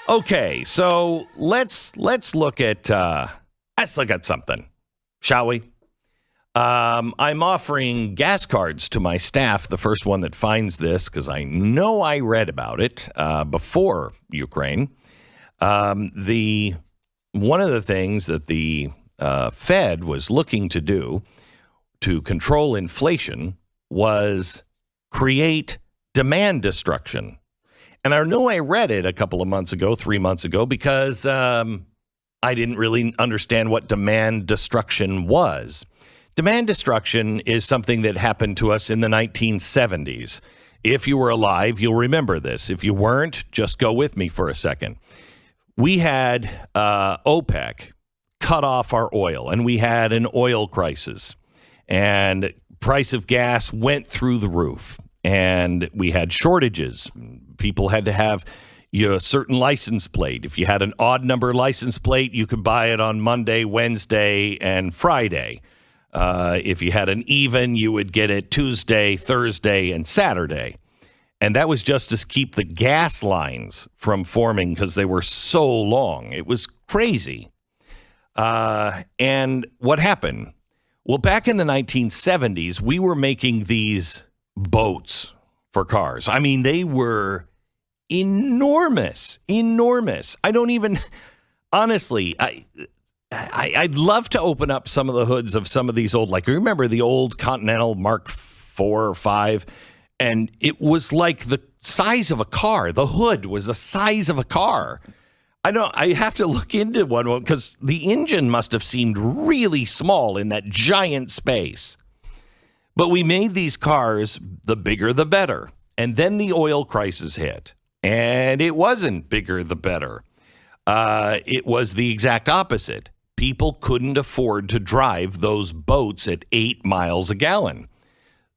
Okay, so let's look at something, shall we? I'm offering gas cards to my staff, the first one that finds this, because I know I read about it before Ukraine. One of the things that the Fed was looking to do to control inflation was create demand destruction. And I know I read it a couple of months ago, 3 months ago, because I didn't really understand what demand destruction was. Demand destruction is something that happened to us in the 1970s. If you were alive, you'll remember this. If you weren't, just go with me for a second. We had OPEC cut off our oil, and we had an oil crisis. And price of gas went through the roof. And we had shortages. People had to have a certain license plate. If you had an odd number license plate, you could buy it on Monday, Wednesday, and Friday. If you had an even, you would get it Tuesday, Thursday, and Saturday. And that was just to keep the gas lines from forming because they were so long. It was crazy. And what happened? Well, back in the 1970s, we were making these boats for cars. I mean, they were enormous. I don't even, honestly, I'd love to open up some of the hoods of some of these old, like, remember the old Continental Mark 4 or 5? And it was like the size of a car. The hood was the size of a car. I have to look into one because the engine must have seemed really small in that giant space. But we made these cars, the bigger the better. And then the oil crisis hit. And it wasn't bigger the better. It was the exact opposite. People couldn't afford to drive those boats at 8 miles a gallon.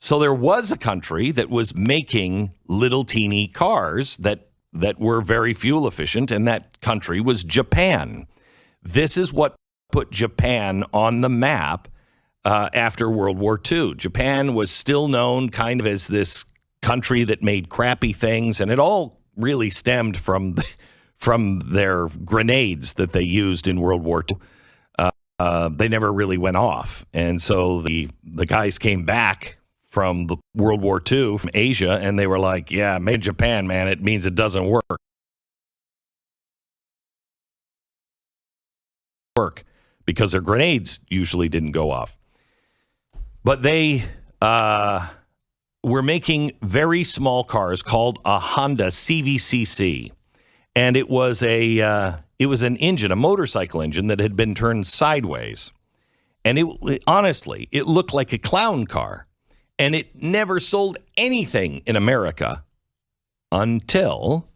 So there was a country that was making little teeny cars that were very fuel efficient, and that country was Japan. This is what put Japan on the map after World War II. Japan was still known kind of as this country that made crappy things, and it all really stemmed from their grenades that they used in World War II. They never really went off, and so the guys came back from the World War II from Asia, and they were like, "Yeah, made in Japan, man. It means it doesn't work because their grenades usually didn't go off." But they were making very small cars called a Honda CVCC, and it was an engine, a motorcycle engine that had been turned sideways, and honestly, it looked like a clown car, and it never sold anything in America until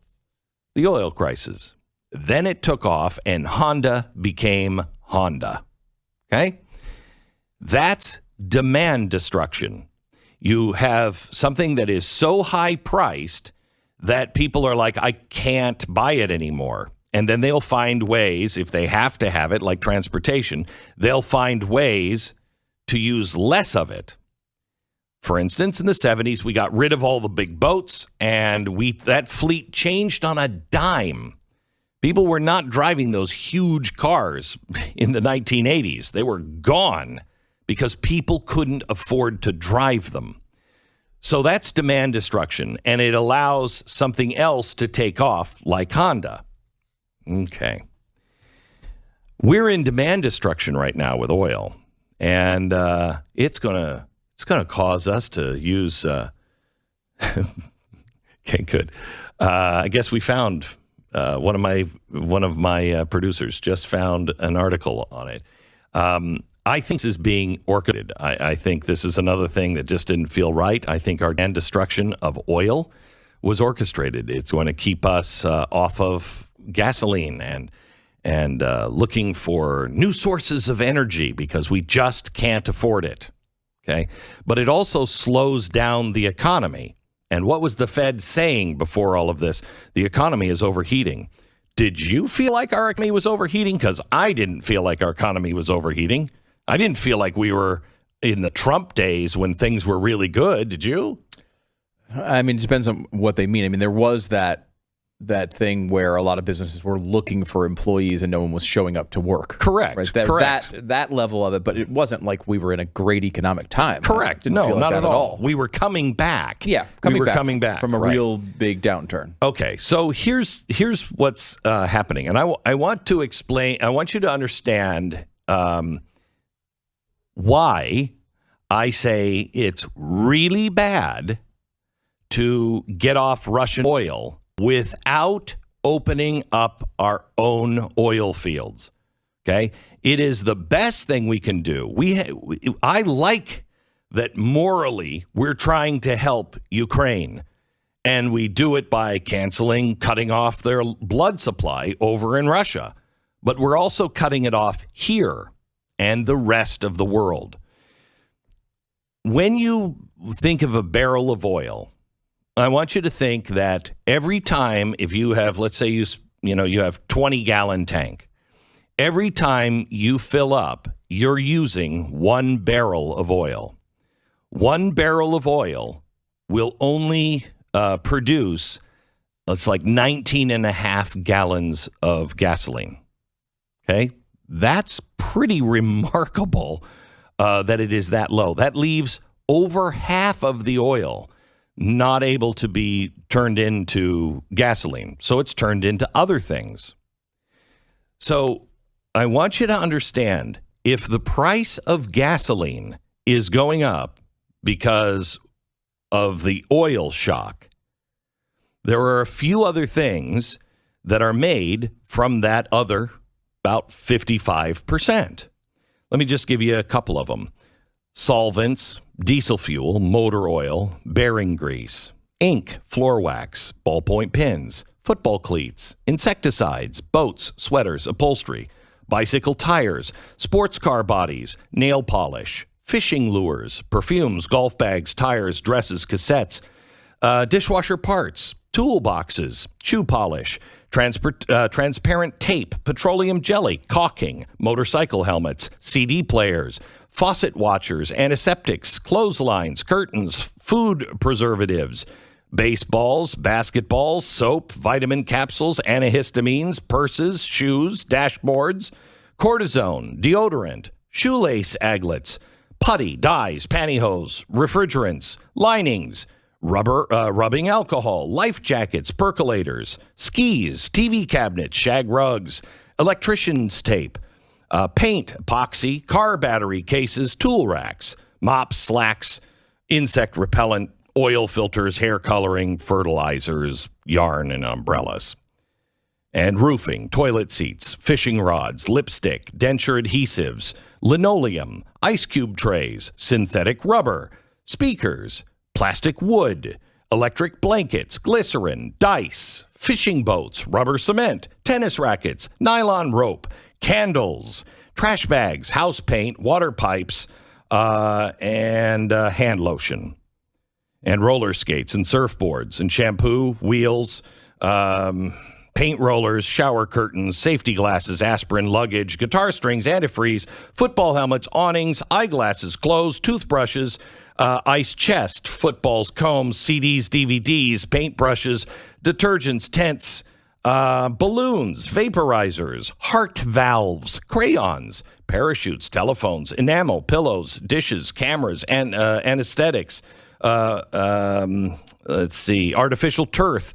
the oil crisis. Then it took off, and Honda became Honda. Okay, that's demand destruction. You have something that is so high priced that people are like, I can't buy it anymore. And then they'll find ways, if they have to have it, like transportation, they'll find ways to use less of it. For instance, in the 70s, we got rid of all the big boats, and that fleet changed on a dime. People were not driving those huge cars in the 1980s. They were gone because people couldn't afford to drive them. So that's demand destruction, and it allows something else to take off, like Honda. Okay. We're in demand destruction right now with oil, and it's gonna cause us to use. Okay, good. I guess we found one of my producers just found an article on it. I think this is being orchestrated. I think this is another thing that just didn't feel right. I think our demand destruction of oil was orchestrated. It's going to keep us off of gasoline and looking for new sources of energy because we just can't afford it. Okay, but it also slows down the economy. And what was the Fed saying before all of this? The economy is overheating. Did you feel like our economy was overheating? Because I didn't feel like our economy was overheating. I didn't feel like we were in the Trump days when things were really good. Did you? I mean, it depends on what they mean. I mean, there was that that thing where a lot of businesses were looking for employees and no one was showing up to work. Correct. Right? Correct. That level of it, but it wasn't like we were in a great economic time. Correct. Didn't No, feel like not that at all. We were coming back. Yeah, we were coming back from a right. real big downturn. Okay, so here's what's happening, and I want to explain. I want you to understand why I say it's really bad to get off Russian oil without opening up our own oil fields. Okay, it is the best thing we can do. I like that morally we're trying to help Ukraine, and we do it by cutting off their blood supply over in Russia, but we're also cutting it off here and the rest of the world. When you think of a barrel of oil, I want you to think that every time, if you have, let's say you have 20-gallon tank, every time you fill up, you're using 1 barrel of oil. 1 barrel of oil will only produce, it's like 19 and a half gallons of gasoline. Okay? That's pretty remarkable that it is that low. That leaves over half of the oil not able to be turned into gasoline. So it's turned into other things. So I want you to understand, if the price of gasoline is going up because of the oil shock, there are a few other things that are made from that other about 55%. Let me just give you a couple of them. Solvents, diesel fuel, motor oil, bearing grease, ink, floor wax, ballpoint pens, football cleats, insecticides, boats, sweaters, upholstery, bicycle tires, sports car bodies, nail polish, fishing lures, perfumes, golf bags, tires, dresses, cassettes, dishwasher parts, toolboxes, shoe polish, transparent tape, petroleum jelly, caulking, motorcycle helmets, CD players, faucet watchers, antiseptics, clotheslines, curtains, food preservatives, baseballs, basketballs, soap, vitamin capsules, antihistamines, purses, shoes, dashboards, cortisone, deodorant, shoelace aglets, putty, dyes, pantyhose, refrigerants, linings, rubbing alcohol, life jackets, percolators, skis, TV cabinets, shag rugs, electrician's tape, paint, epoxy, car battery cases, tool racks, mops, slacks, insect repellent, oil filters, hair coloring, fertilizers, yarn, and umbrellas. And roofing, toilet seats, fishing rods, lipstick, denture adhesives, linoleum, ice cube trays, synthetic rubber, speakers, plastic wood, electric blankets, glycerin, dice, fishing boats, rubber cement, tennis rackets, nylon rope, candles, trash bags, house paint, water pipes, and hand lotion, and roller skates and surfboards and shampoo, wheels, paint rollers, shower curtains, safety glasses, aspirin, luggage, guitar strings, antifreeze, football helmets, awnings, eyeglasses, clothes, toothbrushes, ice chest, footballs, combs, CDs, DVDs, paintbrushes, detergents, tents, balloons, vaporizers, heart valves, crayons, parachutes, telephones, enamel, pillows, dishes, cameras, and anesthetics. Let's see, artificial turf,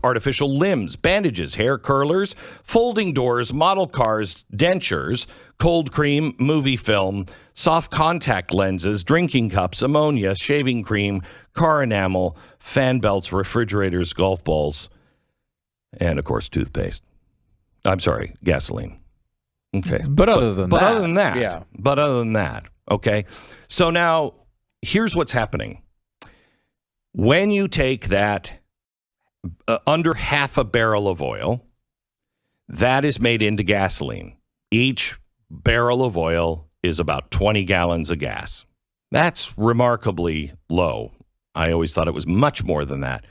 artificial limbs, bandages, hair curlers, folding doors, model cars, dentures, cold cream, movie film, soft contact lenses, drinking cups, ammonia, shaving cream, car enamel, fan belts, refrigerators, golf balls, and, of course, toothpaste. I'm sorry, gasoline. Okay. But other than that. Yeah. But other than that, okay. So now, here's what's happening. When you take that under half a barrel of oil, that is made into gasoline. Each barrel of oil is about 20 gallons of gas. That's remarkably low. I always thought it was much more than that.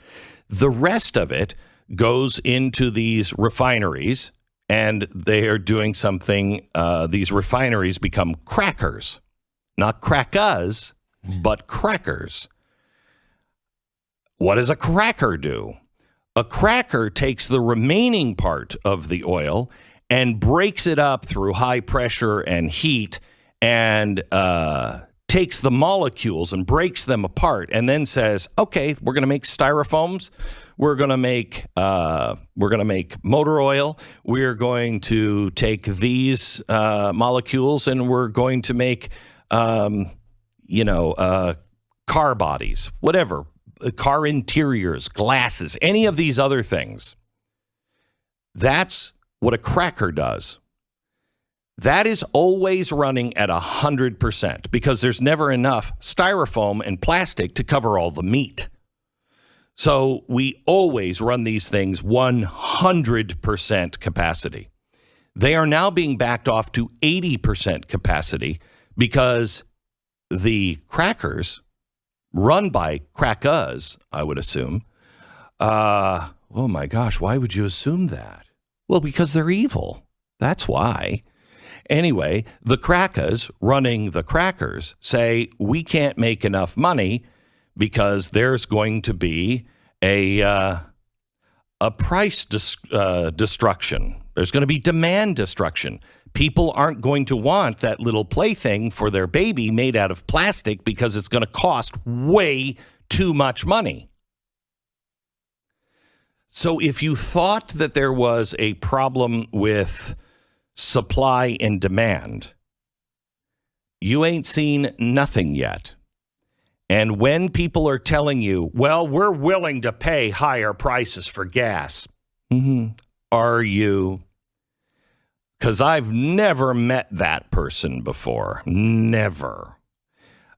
The rest of it goes into these refineries, and they are doing something. These refineries become crackers. Not crackers, but crackers. What does a cracker do? A cracker takes the remaining part of the oil and breaks it up through high pressure and heat and takes the molecules and breaks them apart and then says, okay, we're going to make styrofoams. We're going to make motor oil. We're going to take these molecules and we're going to make, car bodies, whatever, car interiors, glasses, any of these other things. That's what a cracker does. That is always running at 100% because there's never enough styrofoam and plastic to cover all the meat. So we always run these things 100% capacity. They are now being backed off to 80% capacity because the crackers run by crackers, I would assume. Oh my gosh, why would you assume that? Well, because they're evil. That's why. Anyway, the crackers running the crackers say we can't make enough money because there's going to be a price destruction. There's going to be demand destruction. People aren't going to want that little plaything for their baby made out of plastic because it's going to cost way too much money. So if you thought that there was a problem with supply and demand, you ain't seen nothing yet. And when people are telling you, well, we're willing to pay higher prices for gas, are you? Because I've never met that person before. Never.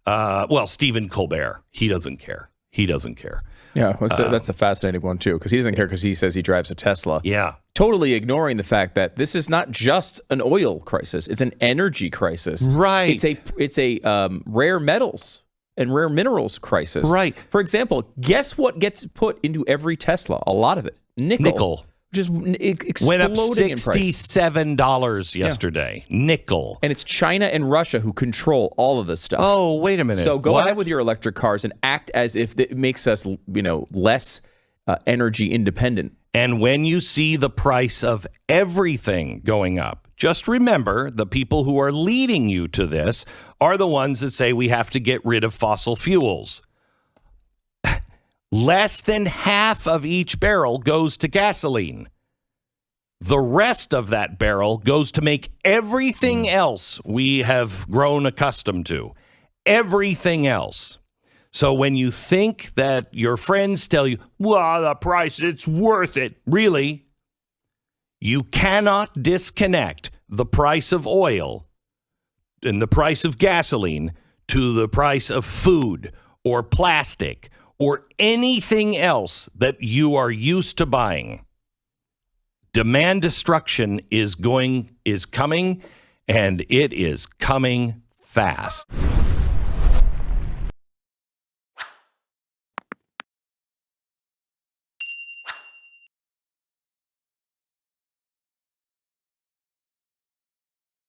Well, Stephen Colbert, he doesn't care. He doesn't care. Yeah, that's a fascinating one, too, because he doesn't care because he says he drives a Tesla. Yeah. Totally ignoring the fact that this is not just an oil crisis. It's an energy crisis. Right. It's a rare metals and rare minerals crisis. Right. For example, guess what gets put into every Tesla? A lot of it. Nickel. Just exploding went up in price. $67 yesterday. Yeah. Nickel. And it's China and Russia who control all of this stuff. Oh, wait a minute. So go ahead with your electric cars and act as if it makes us, less energy independent. And when you see the price of everything going up, just remember the people who are leading you to this are the ones that say we have to get rid of fossil fuels. Less than half of each barrel goes to gasoline. The rest of that barrel goes to make everything else we have grown accustomed to. Everything else. So when you think that your friends tell you, well, the price, it's worth it. Really, you cannot disconnect the price of oil and the price of gasoline to the price of food or plastic or anything else that you are used to buying. Demand destruction is coming, and it is coming fast.